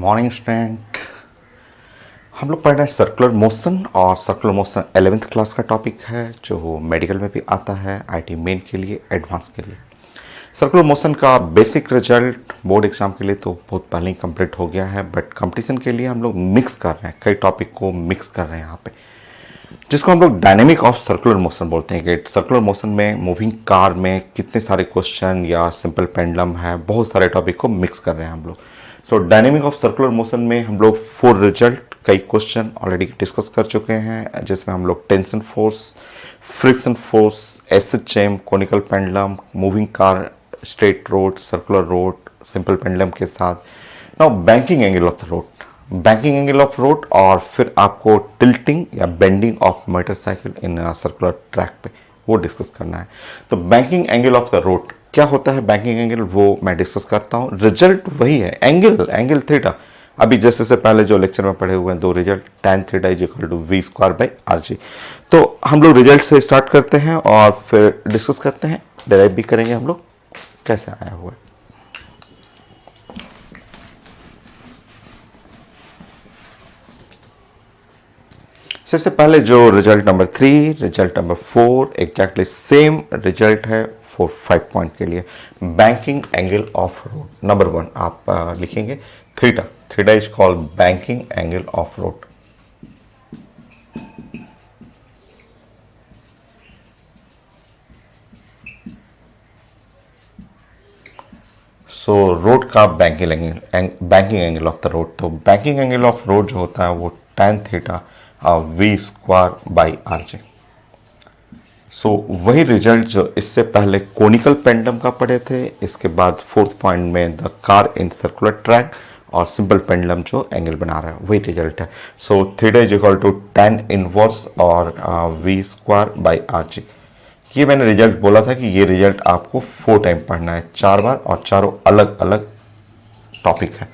Morning student. हम लोग पढ़ रहे हैं सर्कुलर मोशन, और सर्कुलर मोशन 11th क्लास का टॉपिक है जो मेडिकल में भी आता है, आईटी मेन के लिए, एडवांस के लिए। सर्कुलर मोशन का बेसिक रिजल्ट बोर्ड एग्जाम के लिए तो बहुत पहले ही कंप्लीट हो गया है, बट कंपटीशन के लिए हम लोग मिक्स कर रहे हैं, कई टॉपिक को मिक्स कर रहे हैं यहाँ पे, जिसको हम लोग डायनेमिक ऑफ सर्कुलर मोशन बोलते हैं। कि सर्कुलर मोशन में मूविंग कार में कितने सारे क्वेश्चन या सिंपल पेंडुलम है, बहुत सारे टॉपिक को मिक्स कर रहे हैं हम लोग। सो डायनेमिक ऑफ सर्कुलर मोशन में हम लोग 4 रिजल्ट, कई क्वेश्चन ऑलरेडी डिस्कस कर चुके हैं, जिसमें हम लोग tension force, friction force, SHM, conical pendulum, moving car, straight road, circular road, simple pendulum के साथ now banking angle of the road, banking angle of road, और फिर आपको टिल्टिंग या bending of motorcycle in circular track पे वो discuss करना है। तो banking angle of the road क्या होता है, बैंकिंग एंगल, वो मैं डिस्कस करता हूँ। रिजल्ट वही है, एंगल थीटा। अभी जैसे से पहले जो लेक्चर में पढ़े हुए हैं 2 result, tan theta is equal to v square by RG। तो हम लोग रिजल्ट से स्टार्ट करते हैं और फिर डिस्कस करते हैं, डिराइव भी करेंगे हम लोग कैसे आया हुआ है। सबसे पहले जो result number 3, result number 4 exactly same result है 4-5 पॉइंट के लिए। Banking angle of road number 1 आप लिखेंगे theta, theta is called banking angle of road. So road का banking angle of the road, तो बैंकिंग एंगल ऑफ रोड जो होता है वो tan theta v square by RG। So वही result जो इससे पहले कोनिकल पेंडुलम का पढ़े थे, इसके बाद 4th पॉइंट में the car in circular track और सिंपल पेंडुलम जो एंगल बना रहा है वही रिजल्ट है। So theta is equal to tan inverse और v स्क्वायर बाई RG। ये मैंने रिजल्ट बोला था कि ये रिजल्ट आपको 4 टाइम पढ़ना है, 4 बार, और चारों अलग अलग टॉपिक है,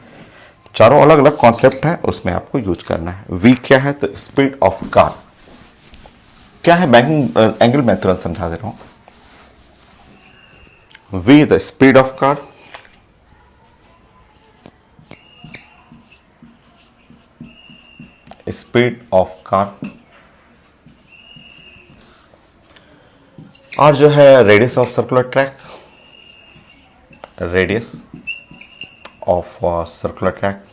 चारों अलग अलग कॉन्सेप्ट है, उसमें आपको यूज करना है। v क्या है, तो स्पीड ऑफ कार। क्या है बैंकिंग एंगल, मैं तुरंत समझा दे रहा हूं। v the speed of car, speed of car, और जो है radius of circular track, radius of circular track,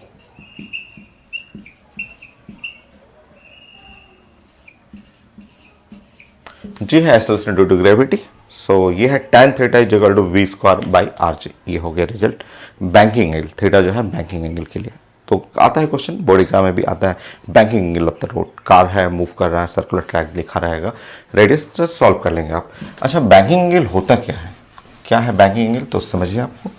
g है acceleration due to gravity. So ये है tan theta is equal to v square by RG। ये हो गया result banking angle, theta जो है बैंकिंग एंगल के लिए। तो आता है क्वेश्चन, बोर्ड एग्जाम में भी आता है, banking angle of the road, car है, मूव कर रहा है, सर्कुलर ट्रैक लिखा रहेगा, रेडियस सॉल्व कर लेंगे आप। अच्छा, बैंकिंग एंगल होता क्या है बैंकिंग एंगल, तो समझिए आपको।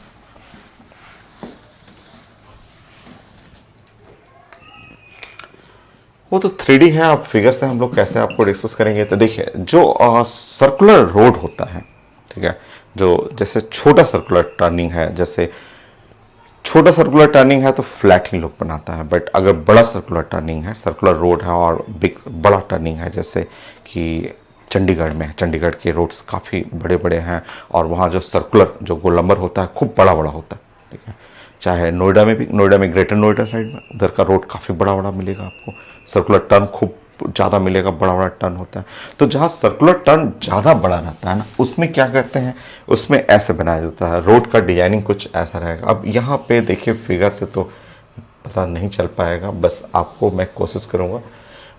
वो तो 3D है, आप फिगर से हम लोग कैसे आपको डिस्कस करेंगे। तो देखिए, जो सर्कुलर रोड होता है, ठीक है, जो जैसे छोटा सर्कुलर टर्निंग है, जैसे छोटा सर्कुलर टर्निंग है तो फ्लैट ही लुक बनाता है, बट अगर बड़ा सर्कुलर टर्निंग है, सर्कुलर रोड है और बड़ा टर्निंग है, जैसे कि चंडीगढ़ में, चंडीगढ़ के रोड्स काफ़ी बड़े बड़े हैं, और वहाँ जो सर्कुलर जो गोलंबर होता है खूब बड़ा बड़ा होता है, ठीक है। चाहे नोएडा में भी, नोएडा में ग्रेटर नोएडा साइड में उधर का रोड काफ़ी बड़ा बड़ा मिलेगा आपको, सर्कुलर टर्न खूब ज़्यादा मिलेगा, बड़ा बड़ा टर्न होता है। तो जहाँ सर्कुलर टर्न ज़्यादा बड़ा रहता है ना, उसमें क्या करते हैं, उसमें ऐसे बनाया जाता है, रोड का डिजाइनिंग कुछ ऐसा रहेगा। अब यहाँ पे देखिए फिगर से तो पता नहीं चल पाएगा, बस आपको मैं कोशिश करूँगा।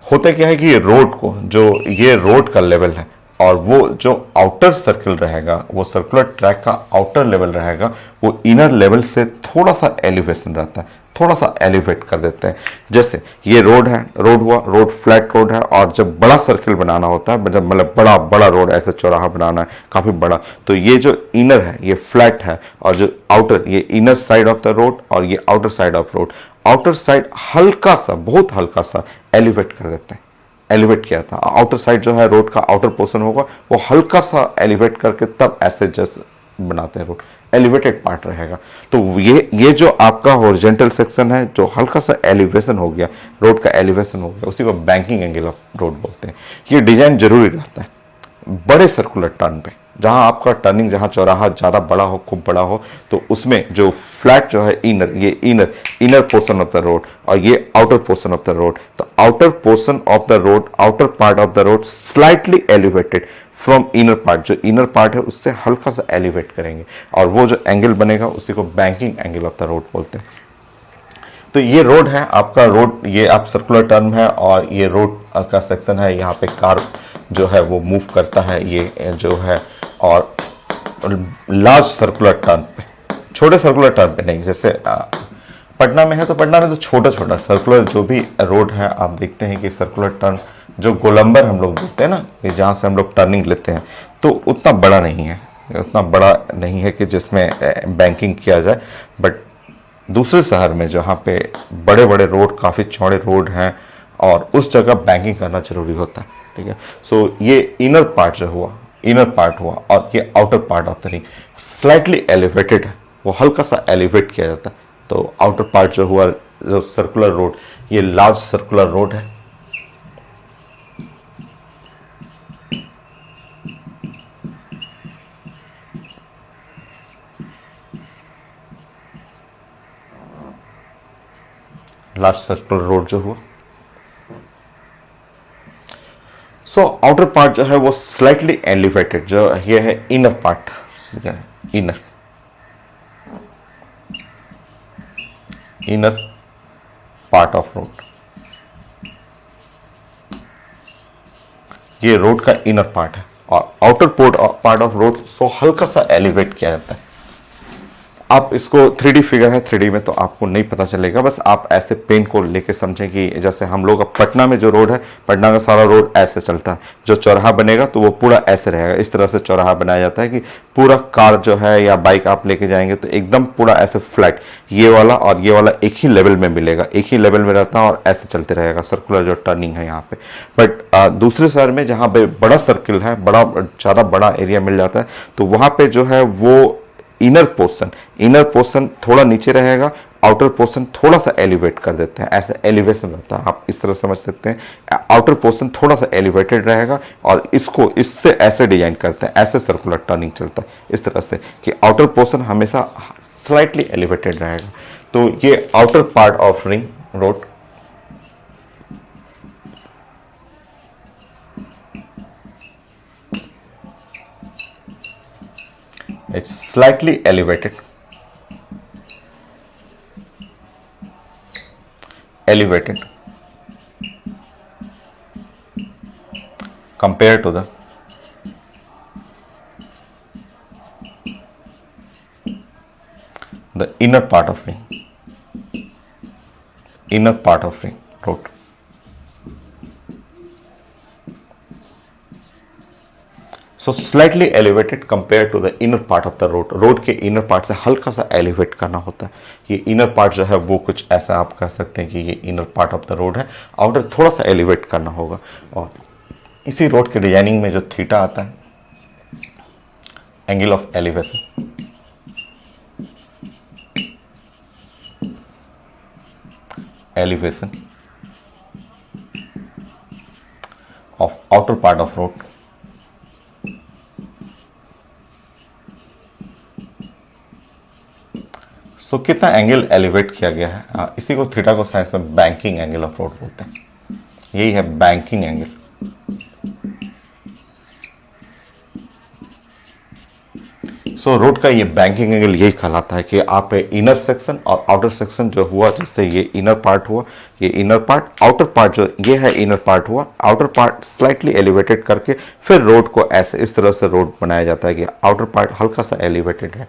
होता क्या है कि ये रोड को, जो ये रोड का लेवल है, और वो जो आउटर सर्कल रहेगा, वो सर्कुलर ट्रैक का आउटर लेवल रहेगा, वो इनर लेवल से थोड़ा सा एलिवेशन रहता है, थोड़ा सा एलिवेट कर देते हैं। जैसे ये रोड है, रोड हुआ, रोड फ्लैट रोड है, और जब बड़ा सर्कल बनाना होता है, जब मतलब बड़ा बड़ा रोड ऐसे चौराहा बनाना है काफ़ी बड़ा, तो ये जो इनर है ये फ्लैट है, और जो आउटर, ये inner side of the road और ये outer side of road, outer side हल्का सा, बहुत हल्का सा एलिवेट कर देते हैं। एलिवेट किया था, आउटर साइड जो है रोड का आउटर पोर्शन होगा, वो हल्का सा एलिवेट करके तब ऐसे जस्ट बनाते हैं रोड, एलिवेटेड पार्ट रहेगा। तो ये जो आपका हॉरिजॉन्टल सेक्शन है, जो हल्का सा एलिवेशन हो गया, रोड का एलिवेशन हो गया, उसी को बैंकिंग एंगल ऑफ रोड बोलते हैं। ये डिजाइन जरूरी रहता है बड़े सर्कुलर टर्न पे, जहां आपका टर्निंग, जहां चौराहा ज़्यादा बड़ा हो, खूब बड़ा हो, तो उसमें जो फ्लैट जो है इनर, ये inner portion of the road और ये outer portion of the road, तो outer portion of the road, outer part of the road slightly elevated from inner part, जो इनर पार्ट है उससे हल्का सा एलिवेट करेंगे और वो जो एंगल बनेगा उसी को banking angle of the road बोलते हैं। तो ये रोड है आपका, रोड ये आप सर्कुलर टर्म है और ये रोड का सेक्शन है, यहाँ पे कार जो है वो मूव करता है, ये जो है, और लार्ज सर्कुलर टर्न पे, छोटे सर्कुलर टर्न पे नहीं, जैसे पटना में है तो पटना में तो छोटा छोटा सर्कुलर जो भी रोड है आप देखते हैं कि सर्कुलर टर्न जो गोलंबर हम लोग बोलते हैं ना, कि जहाँ से हम लोग टर्निंग लेते हैं, तो उतना बड़ा नहीं है, उतना बड़ा नहीं है कि जिसमें बैंकिंग किया जाए। बट दूसरे शहर में जहाँ पे बड़े बड़े रोड, काफ़ी चौड़े रोड हैं, और उस जगह बैंकिंग करना जरूरी होता है, ठीक है। सो ये इनर पार्ट जो हुआ, इनर पार्ट हुआ, और ये outer part of the ring slightly elevated है, वो हल्का सा एलिवेट किया जाता है। तो आउटर पार्ट जो हुआ, जो सर्कुलर रोड, ये लार्ज सर्कुलर रोड है, लार्ज सर्कुलर रोड जो हुआ। सो आउटर पार्ट जो है वो स्लाइटली एलिवेटेड, जो ये है inner part, inner inner part of road, ये रोड का इनर पार्ट है, और आउटर पार्ट ऑफ रोड सो हल्का सा एलिवेट किया जाता है। आप इसको 3D फिगर है, 3D में तो आपको नहीं पता चलेगा, बस आप ऐसे पेन को लेके समझें कि जैसे हम लोग अब पटना में जो रोड है, पटना का सारा रोड ऐसे चलता है, जो चौराहा बनेगा तो वो पूरा ऐसे रहेगा, इस तरह से चौराहा बनाया जाता है कि पूरा कार जो है या बाइक आप लेके जाएंगे तो एकदम पूरा ऐसे फ्लैट, ये वाला और ये वाला एक ही लेवल में मिलेगा, एक ही लेवल में रहता है और ऐसे चलते रहेगा सर्कुलर जो टर्निंग है यहाँ पे। बट दूसरे शहर में जहाँ पे बड़ा सर्किल है, बड़ा ज़्यादा बड़ा एरिया मिल जाता है, तो वहाँ पे जो है वो इनर पोर्शन थोड़ा नीचे रहेगा, आउटर पोर्शन थोड़ा सा एलिवेट कर देते हैं, ऐसे एलिवेशन रहता है, आप इस तरह समझ सकते हैं। आउटर पोर्शन थोड़ा सा एलिवेटेड रहेगा और इसको इससे ऐसे डिजाइन करते हैं, ऐसे सर्कुलर टर्निंग चलता है इस तरह से कि आउटर पोर्शन हमेशा स्लाइटली एलिवेटेड रहेगा। तो ये outer part of ring road, it's slightly elevated compared to the inner part of ring, road. So slightly elevated compare to the inner part of the road, road के inner part से हल्का सा elevate करना होता है। ये inner part जो है वो कुछ ऐसा आप कह सकते हैं कि ये inner part of the road है, आउटर थोड़ा सा एलिवेट करना होगा। और इसी रोड के डिजाइनिंग में जो थीटा आता है, angle of elevation, of outer part of road, so कितना एंगल एलिवेट किया गया है, इसी को थीटा को साइंस में बैंकिंग एंगल ऑफ रोड बोलते हैं। यही है बैंकिंग एंगल। सो रोड का ये बैंकिंग एंगल यही कहलाता है कि आप इनर सेक्शन और आउटर सेक्शन जो हुआ, जैसे ये इनर पार्ट हुआ, ये इनर पार्ट, आउटर पार्ट जो ये है इनर पार्ट हुआ, आउटर पार्ट स्लाइटली एलिवेटेड करके फिर रोड को ऐसे इस तरह से रोड बनाया जाता है कि आउटर पार्ट हल्का सा एलिवेटेड है।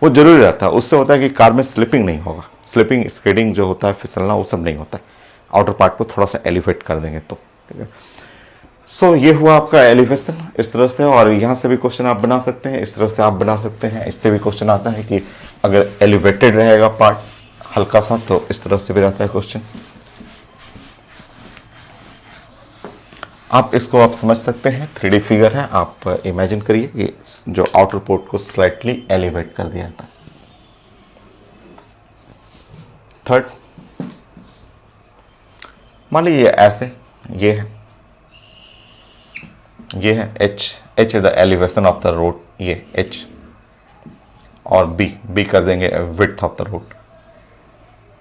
वो जरूरी रहता है, उससे होता है कि कार में स्लिपिंग नहीं होगा, स्लिपिंग स्केडिंग जो होता है, फिसलना, वो सब नहीं होता है। आउटर पार्ट को थोड़ा सा एलिवेट कर देंगे तो, ठीक है। सो ये हुआ आपका एलिवेशन इस तरह से, और यहाँ से भी क्वेश्चन आप बना सकते हैं, इस तरह से आप बना सकते हैं। इससे भी क्वेश्चन आता है कि अगर एलिवेटेड रहेगा पार्ट हल्का सा तो इस तरह से भी रहता है क्वेश्चन। आप इसको आप समझ सकते हैं, 3D फिगर है, आप इमेजिन करिए कि जो आउटर पोर्ट को स्लाइटली एलिवेट कर दिया जाता है। थर्ड, मान लीजिए ऐसे ये है, ये है H, H is the elevation of the road, ये एच, और बी कर देंगे विड्थ ऑफ द रोड।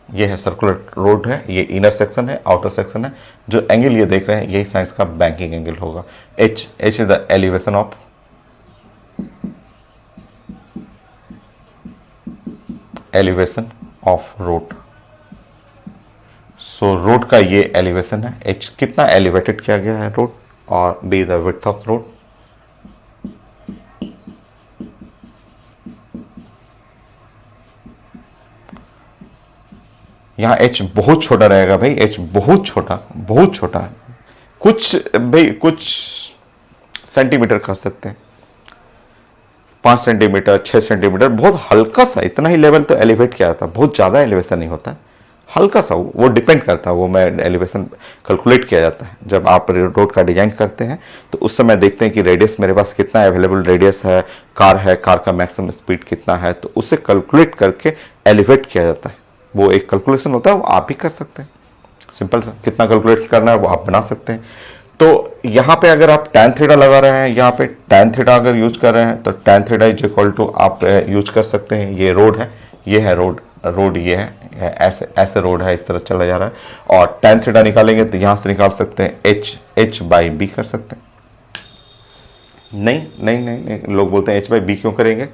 ये है सर्कुलर रोड है, ये इनर सेक्शन है, आउटर सेक्शन है। जो एंगल ये देख रहे हैं यही साइंस का बैंकिंग एंगल होगा। H, H is the elevation of road. So road का ये एलिवेशन है, एच कितना एलिवेटेड किया गया है रोड, और be the width of road. यहाँ एच बहुत छोटा रहेगा भाई, एच बहुत छोटा, बहुत छोटा है, कुछ भाई कुछ सेंटीमीटर कह सकते हैं, 5 सेंटीमीटर 6 सेंटीमीटर, बहुत हल्का सा, इतना ही लेवल तो एलिवेट किया जाता है, बहुत ज़्यादा एलिवेशन नहीं होता, हल्का सा, वो डिपेंड करता है, वो मैं एलिवेशन कैलकुलेट किया जाता है। जब आप रोड का डिजाइन करते हैं तो उस समय देखते हैं कि रेडियस मेरे पास कितना अवेलेबल रेडियस है, कार का मैक्सिमम स्पीड कितना है, तो उसे कैलकुलेट करके एलिवेट किया जाता है। वो एक कैलकुलेशन होता है, वो आप भी कर सकते हैं, सिंपल सा, कितना कैलकुलेट करना है वो आप बना सकते हैं। तो यहाँ पे अगर आप tan थीटा लगा रहे हैं, यहाँ पे tan थीटा अगर यूज कर रहे हैं तो tan theta is equal to आप यूज कर सकते हैं, ये रोड है, ये है रोड ये है, ऐसे रोड है, इस तरह चला जा रहा है, और tan थीटा निकालेंगे तो यहाँ से निकाल सकते हैं h बाई बी कर सकते हैं। नहीं नहीं नहीं नहीं, लोग बोलते हैं h बाई बी क्यों करेंगे,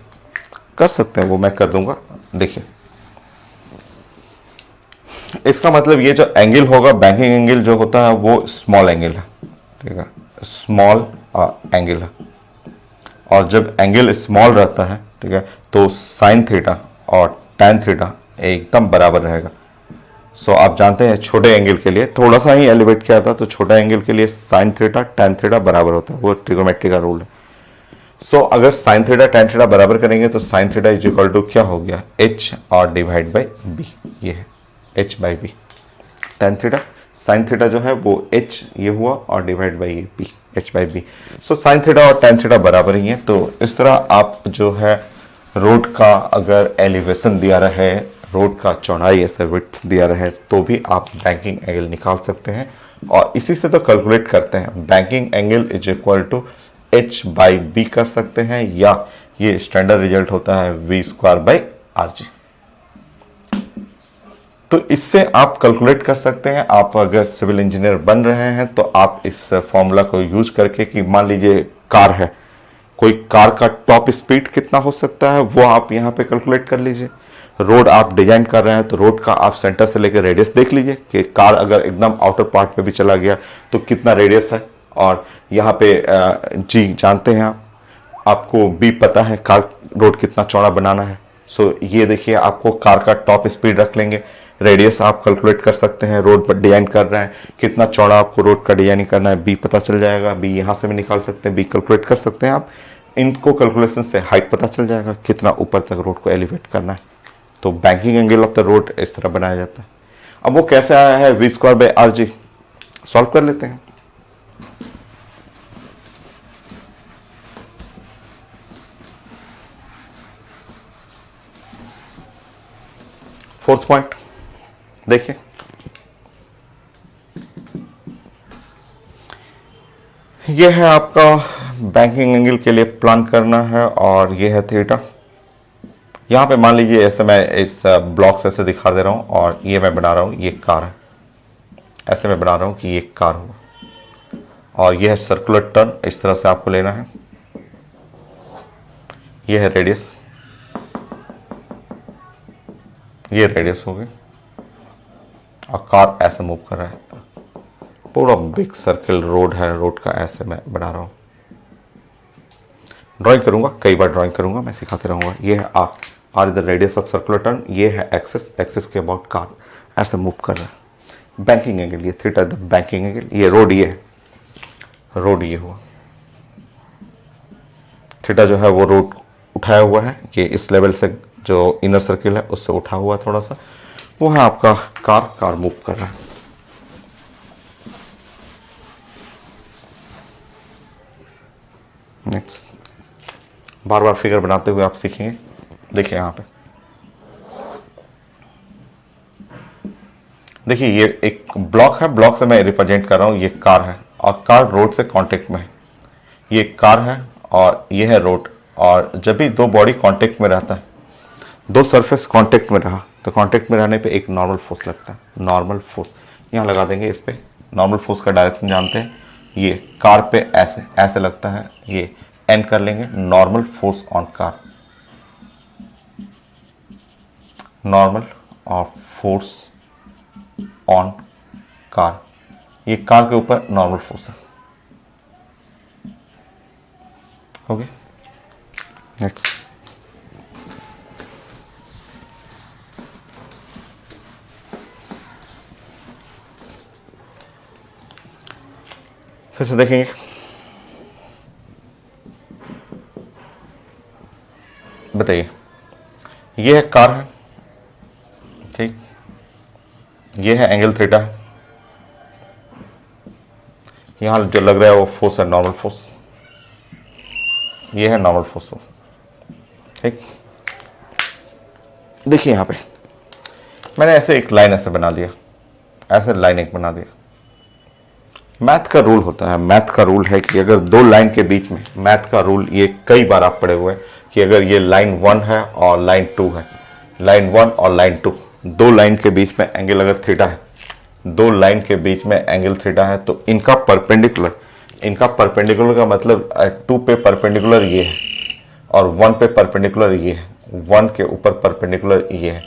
कर सकते हैं, वो मैं कर दूंगा। देखिए इसका मतलब ये जो एंगल होगा, बैंकिंग एंगल जो होता है वो स्मॉल एंगल है, ठीक है, स्मॉल एंगल है, और जब एंगल स्मॉल रहता है, ठीक है, तो साइन थीटा और tan थीटा एकदम बराबर रहेगा। सो आप जानते हैं छोटे एंगल के लिए थोड़ा सा ही एलिवेट किया था, तो छोटा एंगल के लिए साइन थीटा tan थीटा बराबर होता है, वो ट्रिगोमेट्री का रूल है। सो अगर साइन थीटा tan थीटा बराबर करेंगे तो sine theta is equal to क्या हो गया, h और डिवाइड बाई बी, ये है h by B, tan theta sine theta जो है वो h ये हुआ, और डिवाइड बाई ये b, h by B. So sine theta और tan थीटा बराबर ही है। तो इस तरह आप जो है रोड का अगर एलिवेशन दिया रहे, रोड का चौड़ाई ऐसे विड्थ दिया रहे, तो भी आप बैंकिंग एंगल निकाल सकते हैं, और इसी से तो कैलकुलेट करते हैं, banking angle is equal to h by B कर सकते हैं, या ये स्टैंडर्ड रिजल्ट होता है v square by are G. तो इससे आप कैलकुलेट कर सकते हैं। आप अगर सिविल इंजीनियर बन रहे हैं तो आप इस फॉर्मूला को यूज करके, कि मान लीजिए कार है, कोई कार का टॉप स्पीड कितना हो सकता है वो आप यहाँ पे कैलकुलेट कर लीजिए। रोड आप डिजाइन कर रहे हैं तो रोड का आप सेंटर से लेकर रेडियस देख लीजिए कि कार अगर एकदम आउटर पार्ट पे भी चला गया तो कितना रेडियस है, और यहाँ पे जी जानते हैं आपको बी पता है कार रोड कितना चौड़ा बनाना है। सो ये देखिए आपको कार का टॉप स्पीड रख लेंगे, रेडियस आप कैलकुलेट कर सकते हैं, रोड पर डिजाइन कर रहे हैं कितना चौड़ा आपको रोड का डिजाइनिंग करना है, बी पता चल जाएगा, बी यहाँ से भी निकाल सकते हैं, बी कैलकुलेट कर सकते हैं आप, इनको कैलकुलेशन से हाइट पता चल जाएगा कितना ऊपर तक रोड को एलिवेट करना है। तो banking angle of the road इस तरह बनाया जाता है। अब वो कैसे आया है, V square by are G, solve कर लेते हैं। फोर्थ पॉइंट देखिए, यह है आपका बैंकिंग एंगल के लिए प्लान करना है, और यह है थीटा। यहां पे मान लीजिए ऐसे मैं इस ब्लॉक से ऐसे दिखा दे रहा हूं, और ये मैं बना रहा हूं ये कार है, ऐसे मैं बना रहा हूं कि ये कार होगा, और यह है सर्कुलर टर्न, इस तरह से आपको लेना है, यह है रेडियस, ये रेडियस हो गई, और कार ऐसे मूव कर रहा है, पूरा बिग सर्कल रोड है, रोड का ऐसे मैं बना रहा हूं, ड्राइंग करूंगा, कई बार ड्राइंग करूंगा, मैं सिखाते रहूंगा। ये है R is the radius of circular turn, ये है एक्सिस, एक्सिस के अबाउट कार ऐसे मूव कर रहा है। बैंकिंग एंगल ये थीटा द बैंकिंग एंगल, ये रोड ये है, रोड ये हुआ, थीटा जो है वो रोड उठाया हुआ है, ये इस लेवल से जो इनर सर्किल है उससे उठा हुआ थोड़ा सा, वो है आपका कार मूव कर रहा है। नेक्स्ट, बार बार फिगर बनाते हुए आप सीखेंगे। देखिए यहाँ पे देखिए ये एक ब्लॉक है, ब्लॉक से मैं रिप्रेजेंट कर रहा हूँ, ये कार है और कार रोड से कांटेक्ट में है। ये कार है और ये है रोड, और जब भी दो बॉडी कांटेक्ट में रहता है, दो सरफेस कांटेक्ट में रहा, तो कांटेक्ट में रहने पे एक नॉर्मल फोर्स लगता है। नॉर्मल फोर्स यहाँ लगा देंगे इस पे। नॉर्मल फोर्स का डायरेक्शन जानते हैं, ये कार पे ऐसे ऐसे लगता है, ये एन कर लेंगे। Normal force on car, normal और फोर्स ऑन कार, ये कार के ऊपर नॉर्मल फोर्स है। हो गया। नेक्स्ट, फिर से देखेंगे। बताइए, ये है कार है, ठीक, ये है एंगल थीटा है, यहां जो लग रहा है वो फोर्स है नॉर्मल फोर्स, ये है नॉर्मल फोर्स, ठीक। देखिए यहां पे मैंने ऐसे एक लाइन ऐसे बना दिया, ऐसे लाइन एक बना दिया। मैथ का रूल होता है, मैथ का रूल है कि अगर दो लाइन के बीच में, मैथ का रूल ये कई बार आप पढ़े हुए हैं कि अगर ये लाइन 1 है और लाइन 2 है, लाइन 1 और लाइन 2, दो लाइन के बीच में एंगल अगर थीटा है, दो लाइन के बीच में एंगल थीटा है, तो इनका परपेंडिकुलर, इनका परपेंडिकुलर का मतलब 2 पे परपेंडिकुलर ये है और 1 पे परपेंडिकुलर ये है, 1 के ऊपर परपेंडिकुलर ये है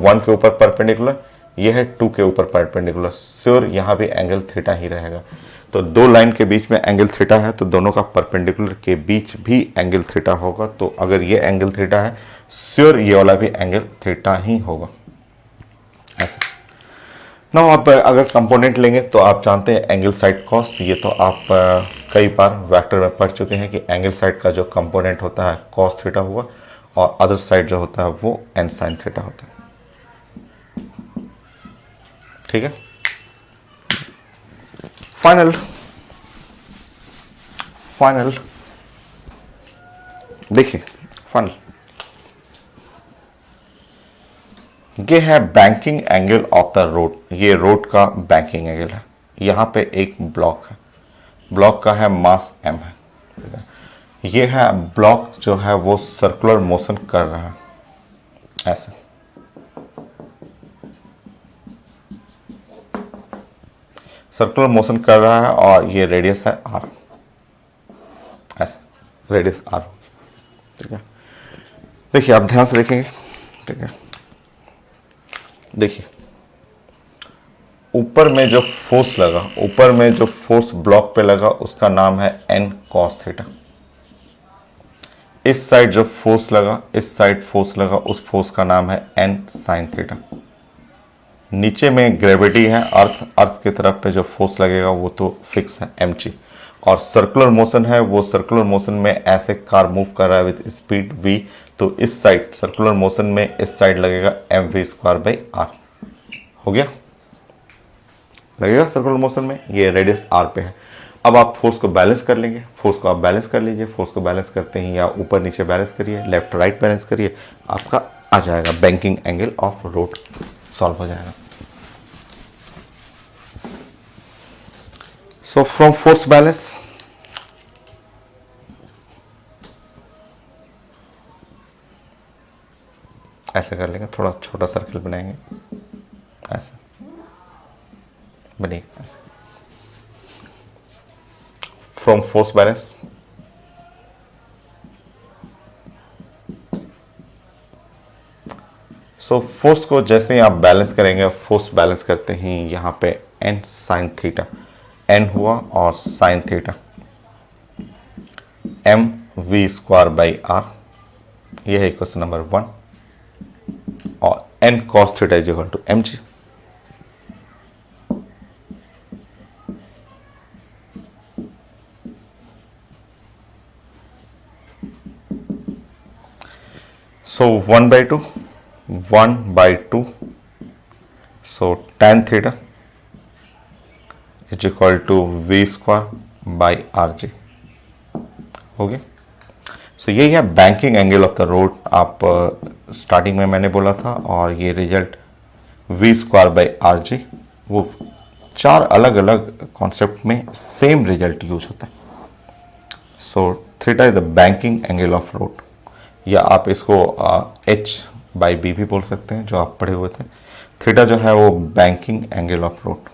1 के ऊपर परपेंडिकुलर, ये है 2 के ऊपर परपेंडिकुलर। श्योर यहाँ भी एंगल थीटा ही रहेगा। तो दो लाइन के बीच में एंगल थीटा है, तो दोनों का परपेंडिकुलर के बीच भी एंगल थीटा होगा। तो अगर ये एंगल थीटा है, श्योर ये वाला भी एंगल थीटा ही होगा, ऐसा। ना आप अगर कंपोनेंट लेंगे तो आप जानते हैं एंगल साइड कॉस, ये तो आप कई बार वेक्टर में पढ़ चुके हैं कि एंगल साइड का जो कंपोनेंट होता है कॉस थीटा हुआ, और अदर साइड जो होता है वो एन साइन थीटा होता है, ठीक है। फाइनल देखिए, फाइनल ये है banking angle of the road. ये रोड का बैंकिंग एंगल है। यहां पे एक ब्लॉक है, ब्लॉक का है मास m है, ये है ब्लॉक जो है वो सर्कुलर मोशन कर रहा है, ऐसे। सर्कुलर मोशन कर रहा है और ये रेडियस है r, ऐसे रेडियस r, ठीक है। देखिए आप ध्यान से देखेंगे, ठीक है। देखिए ऊपर में जो फोर्स लगा, ऊपर में जो फोर्स ब्लॉक पे लगा उसका नाम है n cos थीटा। इस साइड जो फोर्स लगा, इस साइड फोर्स लगा, उस फोर्स का नाम है n sin थीटा। नीचे में ग्रेविटी है, अर्थ की तरफ पे जो फोर्स लगेगा वो तो फिक्स है mg, और सर्कुलर मोशन है, वो सर्कुलर मोशन में ऐसे कार मूव कर रहा है विद स्पीड v, तो इस साइड सर्कुलर मोशन में इस साइड लगेगा mv²/r। हो गया, लगेगा सर्कुलर मोशन में, ये रेडियस r पे है। अब आप फोर्स को बैलेंस कर लेंगे, फोर्स को आप बैलेंस कर लीजिए, फोर्स को बैलेंस करते ही या ऊपर नीचे बैलेंस करिए, लेफ्ट राइट बैलेंस करिए, आपका आ जाएगा banking angle of road, solve हो जाएगा। सो फ्रॉम फोर्स बैलेंस, ऐसे कर लेंगे, थोड़ा छोटा सर्कल बनाएंगे, ऐसे बनेगा, ऐसे। From force balance, so force को जैसे ही आप बैलेंस करेंगे, फोर्स बैलेंस करते ही यहाँ पे n साइन थीटा, n हुआ और साइन थीटा mv²/r, यह है क्वेश्चन नंबर 1, और n cos theta is equal to mg। So 1/2, so tan theta is equal to v²/rg। हो गया। सो यही है banking angle of the road. आप स्टार्टिंग में मैंने बोला था, और ये रिजल्ट v²/rg, वो 4 अलग अलग कॉन्सेप्ट में सेम रिजल्ट यूज होता है। So theta is the banking angle of road, या आप इसको H/B भी बोल सकते हैं जो आप पढ़े हुए थे। थीटा जो है वो बैंकिंग एंगल ऑफ रोड।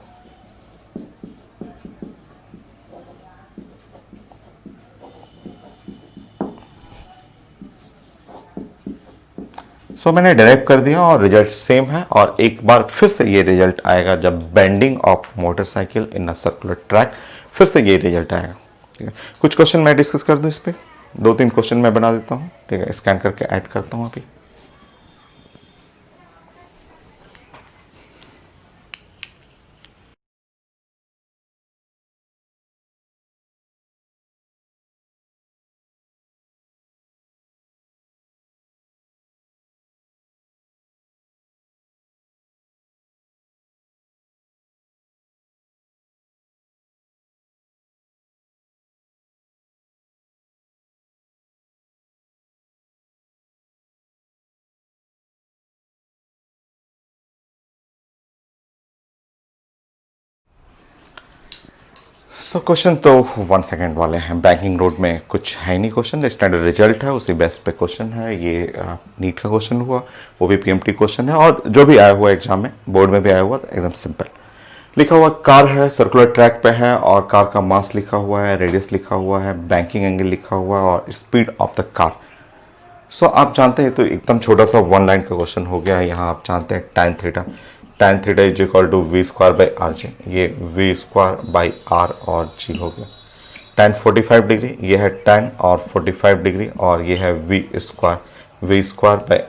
सो मैंने डिराइव कर दिया और रिजल्ट सेम है, और एक बार फिर से ये रिजल्ट आएगा जब bending of motorcycle in a circular track, फिर से ये रिजल्ट आएगा। ठीक है, कुछ क्वेश्चन मैं डिस्कस कर दूं इस पे, 2-3 क्वेश्चन मैं बना देता हूँ। ठीक है, स्कैन करके ऐड करता हूँ अभी। सो क्वेश्चन तो 1 सेकेंड वाले हैं। बैंकिंग रोड में कुछ है नहीं क्वेश्चन, स्टैंडर्ड रिजल्ट है उसी बेस पे क्वेश्चन है। ये नीट का क्वेश्चन हुआ, वो भी PMT क्वेश्चन है, और जो भी आया हुआ एग्जाम में, बोर्ड में भी आया हुआ, तो एकदम सिंपल लिखा हुआ। कार है, सर्कुलर ट्रैक पे है, और कार का मास लिखा हुआ है, रेडियस लिखा हुआ है, बैंकिंग एंगल लिखा हुआ है, और स्पीड ऑफ द कार। सो आप जानते हैं, तो एकदम छोटा सा 1 लाइन का क्वेश्चन हो गया है। यहाँ आप जानते हैं tan theta, tan theta is equal to V² / RG, ये V² / R और G हो गया। tan 45 डिग्री, ये है tan और 45 डिग्री, और ये है V²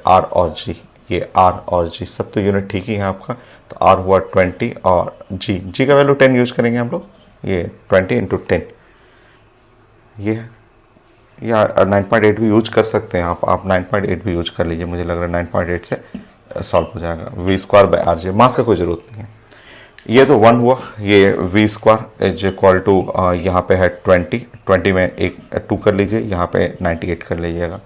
R और G, ये R और G सब तो यूनिट ठीक ही है आपका। तो R हुआ 20 और G का वैल्यू 10 यूज करेंगे हम लोग, ये 20 × 10 ये है, या 9.8 भी यूज कर सकते हैं आप 9.8 भी यूज कर लीजिए, मुझे लग रहा है 9.8 से सॉल्व हो जाएगा। V² / RG, मास का कोई ज़रूरत नहीं है। ये तो 1 हुआ, ये V² इज इक्वल टू यहाँ पे है 20 में एक 2 कर लीजिए, यहाँ पे 98 कर लीजिएगा।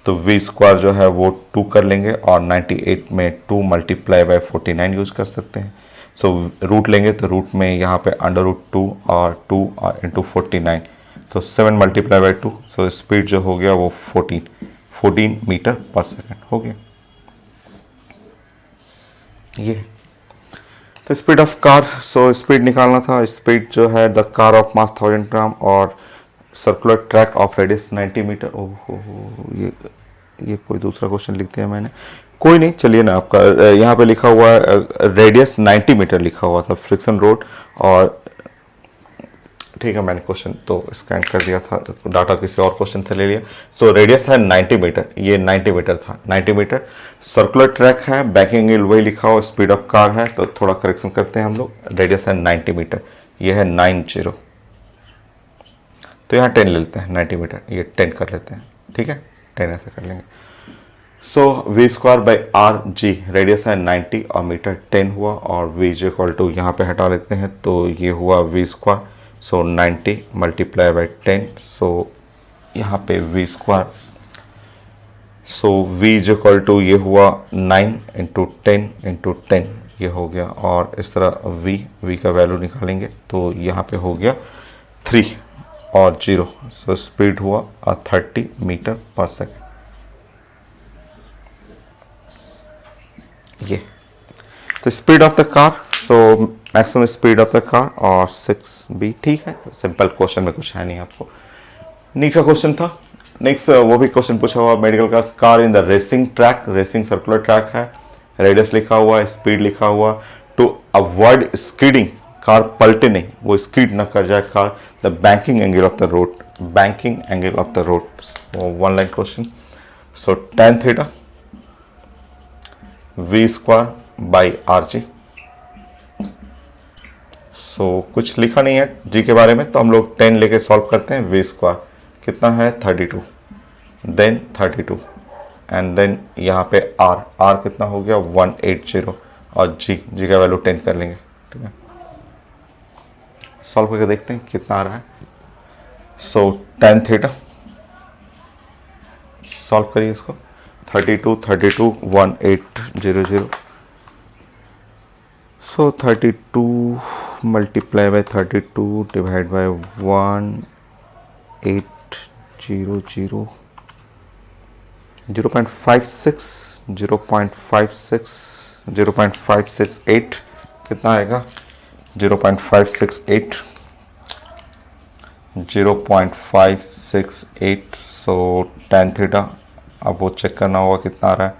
तो V² जो है वो 2 कर लेंगे, और 98 में 2 × 49 यूज कर सकते हैं। सो रूट लेंगे तो रूट में यहाँ पे √2 और 2 × 49, तो 7 × 2, सो स्पीड जो हो गया वो 14 मीटर पर सेकेंड हो गया। ये तो speed of car, so speed निकालना था। स्पीड जो है the car of mass 1000 gram और circular track of radius 90 metre. ओहो, ये कोई दूसरा क्वेश्चन लिखते हैं मैंने, कोई नहीं, चलिए ना। आपका यहाँ पे लिखा हुआ है रेडियस 90 मीटर लिखा हुआ था, फ्रिक्शन रोड, और ठीक है, मैंने क्वेश्चन तो स्कैन कर दिया था, डाटा किसी और क्वेश्चन से ले लिया। सो रेडियस है 90 मीटर, ये 90 मीटर था, 90 मीटर। सर्कुलर ट्रैक है, बैंकिंग एंगल वही लिखा हुआ, स्पीड ऑफ कार है, तो थोड़ा करेक्शन करते हैं हम लोग। रेडियस है 90 मीटर, ये है 90, तो यहाँ 10 ले लेते हैं, 90 मीटर ये 10 कर लेते हैं। ठीक है, 10 ऐसे कर लेंगे। सो V² / RG, रेडियस है 90 और मीटर 10 हुआ, और V = यहाँ पे हटा लेते हैं, तो ये हुआ V², सो 90 × 10, सो यहाँ पे V², सो V = ये हुआ 9 × 10 × 10 ये हो गया, और इस तरह V का वैल्यू निकालेंगे तो यहाँ पे हो गया 3 और 0, सो स्पीड हुआ 30 मीटर पर सेकेंड। ये तो speed of the car, so maximum speed of the car, और 6B ठीक है, सिंपल क्वेश्चन में कुछ है नहीं। आपको नीट का क्वेश्चन था। नेक्स्ट वो भी क्वेश्चन पूछा हुआ मेडिकल का, car in the racing track, racing circular track है, रेडियस लिखा हुआ है, स्पीड लिखा हुआ, टू अवॉइड स्कीडिंग, कार पलटे नहीं, वो स्कीड ना कर जाए car, the banking angle of the road, banking angle of the road, 1 line question. So tan theta V² / RG, सो कुछ लिखा नहीं है जी के बारे में, तो हम लोग 10 लेके सॉल्व करते हैं। V² कितना है 32, देन 32, एंड देन यहाँ पे R कितना हो गया 180, और G का वैल्यू 10 कर लेंगे। ठीक है, सॉल्व करके देखते हैं कितना आ रहा है। सो tan थीटा, सॉल्व करिए इसको, 32 1800, सो 32 × 32 डिवाइड बाय 1800, 0.56 0.568 कितना आएगा 0.568 0.568 सो tan थीटा। अब वो चेक करना होगा कितना आ रहा है।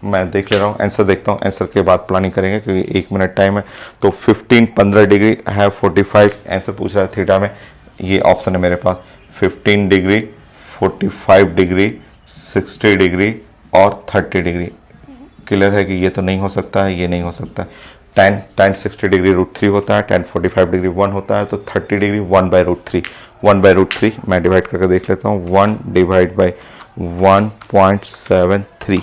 मैं देख ले रहा हूँ, आंसर देखता हूँ, आंसर के बाद प्लानिंग करेंगे क्योंकि 1 मिनट टाइम है। तो 15 डिग्री है 45 आंसर पूछ रहा है थीटा में। ये ऑप्शन है मेरे पास 15 डिग्री 45 डिग्री 60 डिग्री और 30 डिग्री। क्लियर है कि ये तो नहीं हो सकता है, ये नहीं हो सकता है। tan 60 डिग्री √3 होता है, tan 45 डिग्री 1 होता है, तो 30 डिग्री 1/√3 1/√3 मैं डिवाइड करके देख लेता हूँ। 1 डिवाइड बाई 1.73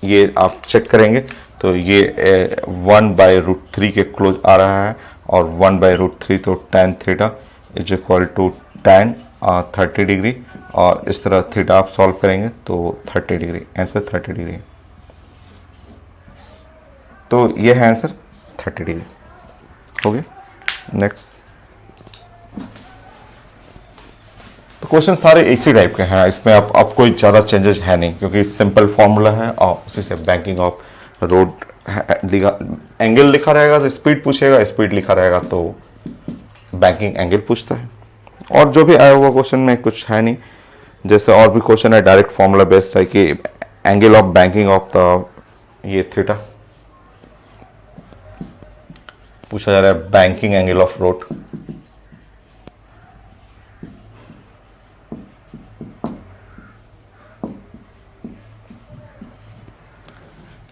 ये आप चेक करेंगे तो ये 1/√3 के क्लोज आ रहा है और 1/√3 तो tan theta is equal to tan 30 degree और इस तरह थीटा आप सॉल्व करेंगे तो 30 डिग्री आंसर 30 डिग्री। तो ये है आंसर 30 डिग्री। हो गया। नेक्स्ट। तो क्वेश्चन सारे इसी टाइप के हैं, इसमें अब कोई ज़्यादा चेंजेस है नहीं क्योंकि सिंपल फॉर्मूला है और उसी से बैंकिंग ऑफ रोड एंगल लिखा रहेगा तो स्पीड पूछेगा, स्पीड लिखा रहेगा तो बैंकिंग एंगल पूछता है। और जो भी आया हुआ क्वेश्चन में कुछ है नहीं। जैसे और भी क्वेश्चन है डायरेक्ट फॉर्मूला बेस्ड है कि angle of banking of the ये थीटा पूछा जा रहा है, बैंकिंग एंगल ऑफ रोड।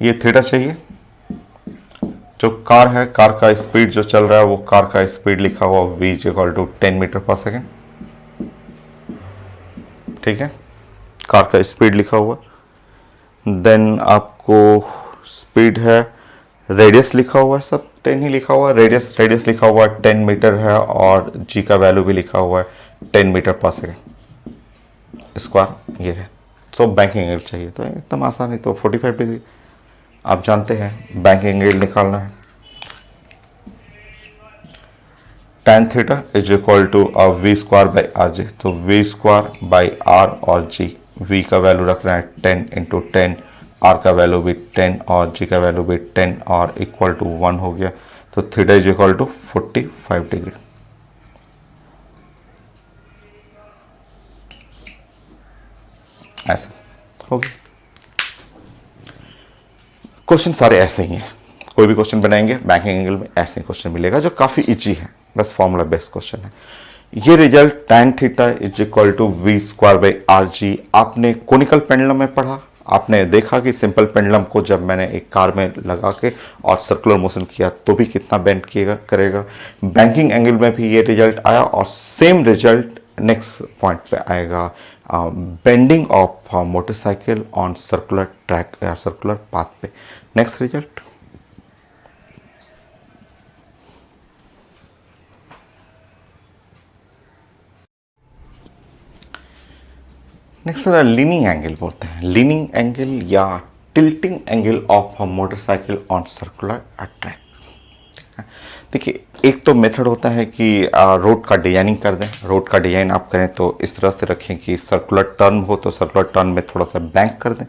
ये थीटा चाहिए। जो कार है, कार का स्पीड जो चल रहा है वो कार का स्पीड लिखा हुआ v इक्वल टू 10 मीटर पर सेकेंड। ठीक है, कार का स्पीड लिखा हुआ। देन आपको स्पीड है, रेडियस लिखा हुआ है, सब 10 ही लिखा हुआ है। रेडियस लिखा हुआ है 10 मीटर है और g का वैल्यू भी लिखा हुआ है 10 मीटर पर सेकेंड स्क्वायर ये है। सो बैंकिंग एंगल चाहिए तो एकदम आसान है। तो 45 डिग्री आप जानते हैं बैंकिंग एंगल निकालना है। tan theta is equal to v square by are G. तो v स्क्वायर बाई आर और g, v का वैल्यू रखना है 10 इंटू 10, r का वैल्यू भी 10 और g का वैल्यू भी 10 और इक्वल टू 1 हो गया। तो theta is equal to 45 degree. ऐसा हो गया। क्वेश्चन सारे ऐसे ही हैं, कोई भी क्वेश्चन बनाएंगे बैंकिंग एंगल में ऐसे ही क्वेश्चन मिलेगा जो काफी इजी है, बस फॉर्मूला बेस्ड क्वेश्चन है। ये result tan theta is equal to v square by are G आपने कोनिकल पेंडुलम में पढ़ा। आपने देखा कि सिंपल पेंडुलम को जब मैंने एक कार में लगा के और सर्कुलर मोशन किया तो भी कितना बेंड करेगा। बैंकिंग एंगल में भी ये रिजल्ट आया और सेम रिजल्ट नेक्स्ट पॉइंट पे आएगा, bending of motorcycle on circular track या सर्कुलर पाथ पे। Next result next leaning angle बोलते हैं। लीनिंग एंगल या tilting angle of motorcycle on circular track. देखिए, एक तो मेथड होता है कि रोड का डिजाइनिंग कर दें। रोड का डिजाइन आप करें तो इस तरह से रखें कि सर्कुलर टर्न हो, तो सर्कुलर टर्न में थोड़ा सा बैंक कर दें,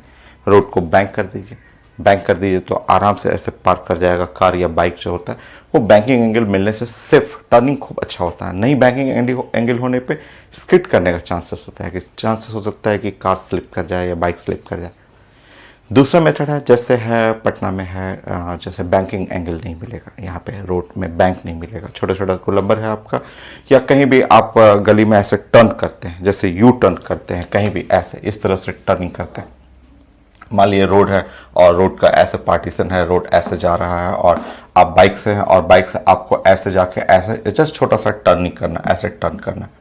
रोड को बैंक कर दीजिए। बैंक कर दीजिए तो आराम से ऐसे पार्क कर जाएगा कार या बाइक जो होता है। वो बैंकिंग एंगल मिलने से सिर्फ टर्निंग खूब अच्छा होता है। नहीं बैंकिंग एंगल होने पे स्किड करने का चांसेस होता है, कि चांसेस हो सकता है कि कार स्लिप कर जाए या बाइक स्लिप कर जाए। दूसरा मेथड है, जैसे है पटना में है, जैसे बैंकिंग एंगल नहीं मिलेगा, यहाँ पे रोड में बैंक नहीं मिलेगा, छोटा छोटा कोलंबर है आपका, या कहीं भी आप गली में ऐसे टर्न करते हैं, जैसे यू टर्न करते हैं, कहीं भी ऐसे इस तरह से टर्निंग करते हैं। मान लीजिए रोड है और रोड का ऐसे पार्टीशन है, रोड ऐसे जा रहा है और आप बाइक से हैं और बाइक से आपको ऐसे जाके ऐसे जस्ट छोटा सा टर्न नहीं करना, ऐसे टर्न करना है।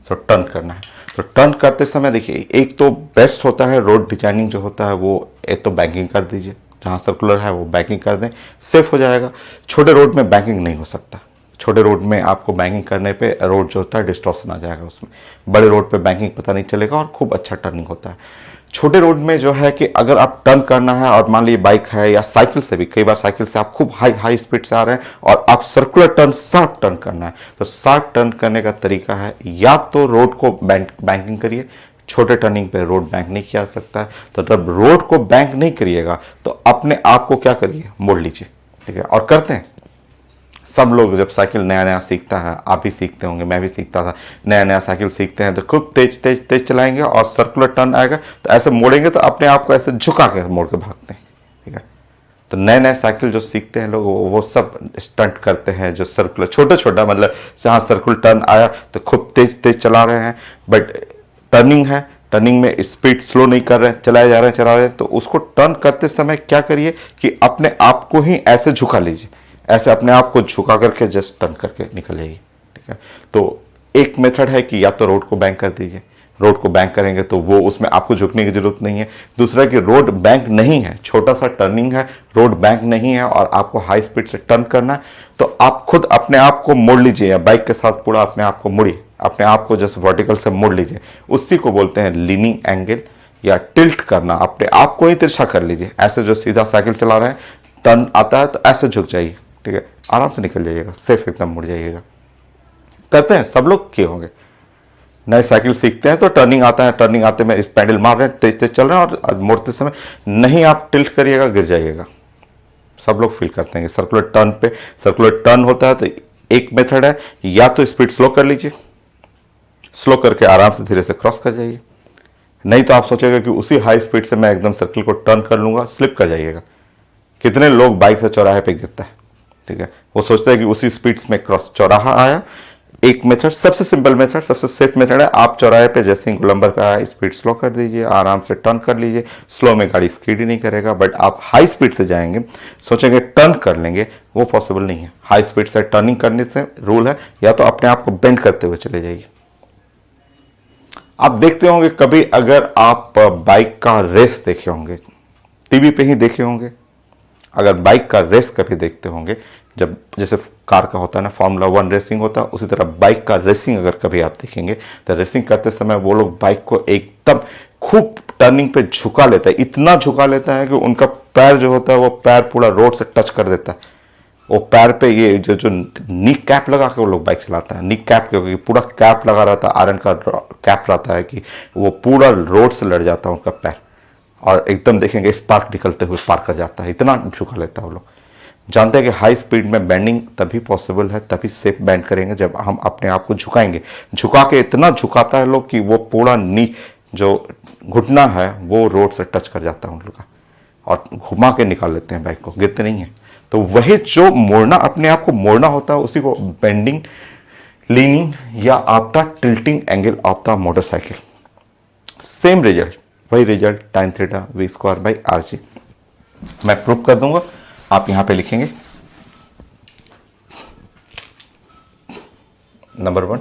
तो टर्न करना है, तो टर्न करते समय देखिए, एक तो बेस्ट होता है रोड डिजाइनिंग जो होता है वो, एक तो बैंकिंग कर दीजिए, जहाँ सर्कुलर है वो बैंकिंग कर दें, सेफ हो जाएगा। छोटे रोड में बैंकिंग नहीं हो सकता। छोटे रोड में आपको बैंकिंग करने पे रोड जो होता है डिस्टॉर्शन आ जाएगा उसमें। बड़े रोड पे बैंकिंग पता नहीं चलेगा और खूब अच्छा टर्निंग होता है। छोटे रोड में जो है कि अगर आप टर्न करना है और मान लीजिए बाइक है या साइकिल से भी, कई बार साइकिल से आप खूब हाई हाई स्पीड से आ रहे हैं और आप सर्कुलर टर्न शार्प टर्न करना है, तो शार्प टर्न करने का तरीका है या तो रोड को बैंकिंग करिए। छोटे टर्निंग पे रोड बैंक नहीं किया जा सकता है, तो जब रोड को बैंक नहीं करिएगा तो अपने आप को क्या करिए, मोड़ लीजिए। ठीक है, और करते हैं सब लोग। जब साइकिल नया नया सीखता है, आप भी सीखते होंगे, मैं भी सीखता था, नया नया साइकिल सीखते हैं तो खूब तेज तेज तेज चलाएंगे और सर्कुलर टर्न आएगा तो ऐसे मोड़ेंगे तो अपने आप को ऐसे झुका के मोड़ के भागते हैं। ठीक है, तो नए नए साइकिल जो सीखते हैं लोग वो सब स्टंट करते हैं, जो सर्कुलर छोटा छोटा, मतलब जहाँ सर्कुलर टर्न आया तो खूब तेज तेज चला रहे हैं, बट टर्निंग है, टर्निंग में स्पीड स्लो नहीं कर रहे हैं, चला रहे हैं, तो उसको टर्न करते समय क्या करिए कि अपने आप को ही ऐसे झुका लीजिए, ऐसे अपने आप को झुका करके जस्ट टर्न करके निकल जाइए। ठीक है, तो एक मेथड है कि या तो रोड को बैंक कर दीजिए, रोड को बैंक करेंगे तो वो उसमें आपको झुकने की जरूरत नहीं है। दूसरा कि रोड बैंक नहीं है, छोटा सा टर्निंग है, रोड बैंक नहीं है और आपको हाई स्पीड से टर्न करना है, तो आप खुद अपने आप को मोड़ लीजिए या बाइक के साथ पूरा अपने आप को मुड़िए, अपने आप को जस्ट वर्टिकल से मोड़ लीजिए। उसी को बोलते हैं लीनिंग एंगल या टिल्ट करना। अपने आप को ही तिरछा कर लीजिए, ऐसे जो सीधा साइकिल चला रहे हैं, टर्न आता है तो ऐसे झुक जाइए। ठीक है, आराम से निकल जाइएगा, सेफ एकदम मुड़ जाइएगा। करते हैं सब लोग, किए होंगे। नए साइकिल सीखते हैं तो टर्निंग आता है, टर्निंग आते में इस पैडल मार रहे हैं, तेज तेज चल रहे हैं और मोड़ते समय नहीं आप टिल्ट करिएगा, गिर जाइएगा। सब लोग फील करते हैं सर्कुलर टर्न पे, सर्कुलर टर्न होता है तो एक मेथड है, या तो स्पीड स्लो कर लीजिए, स्लो करके आराम से धीरे से क्रॉस कर जाइए। नहीं तो आप सोचेगा कि उसी हाई स्पीड से मैं एकदम सर्किल को टर्न कर लूंगा, स्लिप कर जाइएगा। कितने लोग बाइक से चौराहे पे गिरता है। ठीक है, वो सोचता है कि उसी स्पीड में क्रॉस, चौराहा आया, एक मेथड, सबसे सिंपल मेथड, सबसे सेफ मेथड है, आप चौराहे पे जैसे ही गोलंबर पे आया स्पीड स्लो कर दीजिए, आराम से टर्न कर लीजिए। स्लो में गाड़ी स्पीड ही नहीं करेगा, बट आप हाई स्पीड से जाएंगे, सोचेंगे टर्न कर लेंगे, वो पॉसिबल नहीं है। हाई स्पीड से टर्निंग करने से रूल है, या तो अपने आप को बेंड करते हुए चले जाइए। आप देखते होंगे कभी, अगर आप बाइक का रेस देखे होंगे, टीवी पे ही देखे होंगे, अगर बाइक का रेस कभी देखते होंगे, जब जैसे कार का होता है ना, फार्मूला 1 रेसिंग होता है, उसी तरह बाइक का रेसिंग अगर कभी आप देखेंगे तो रेसिंग करते समय वो लोग बाइक को एकदम खूब टर्निंग पे झुका लेता है, इतना झुका लेता है कि उनका पैर जो होता है वो पैर पूरा रोड से टच कर देता है। वो पैर पे ये जो नी कैप लगा के वो लोग बाइक चलाता है, नी कैप, क्योंकि पूरा कैप लगा रहता है, आयरन का कैप रहता है कि वो पूरा रोड से लड़ जाता है उनका पैर, और एकदम देखेंगे स्पार्क निकलते हुए पार कर जाता है, इतना झुका लेता है वो लोग। जानते हैं कि हाई स्पीड में बेंडिंग तभी पॉसिबल है, तभी सेफ बेंड करेंगे जब हम अपने आप को झुकाएंगे। झुका के इतना झुकाता है लोग कि वो पूरा नी जो घुटना है वो रोड से टच कर जाता है उन लोग का, और घुमा के निकाल लेते हैं बाइक को, गिरते नहीं है। तो वही जो मोड़ना, अपने आप को मोड़ना होता है, उसी को बेंडिंग, लीनिंग या आपका tilting angle of the motorcycle. Same result, वही result tan theta v square by are g. मैं प्रूव कर दूंगा, आप यहां पे लिखेंगे। नंबर 1,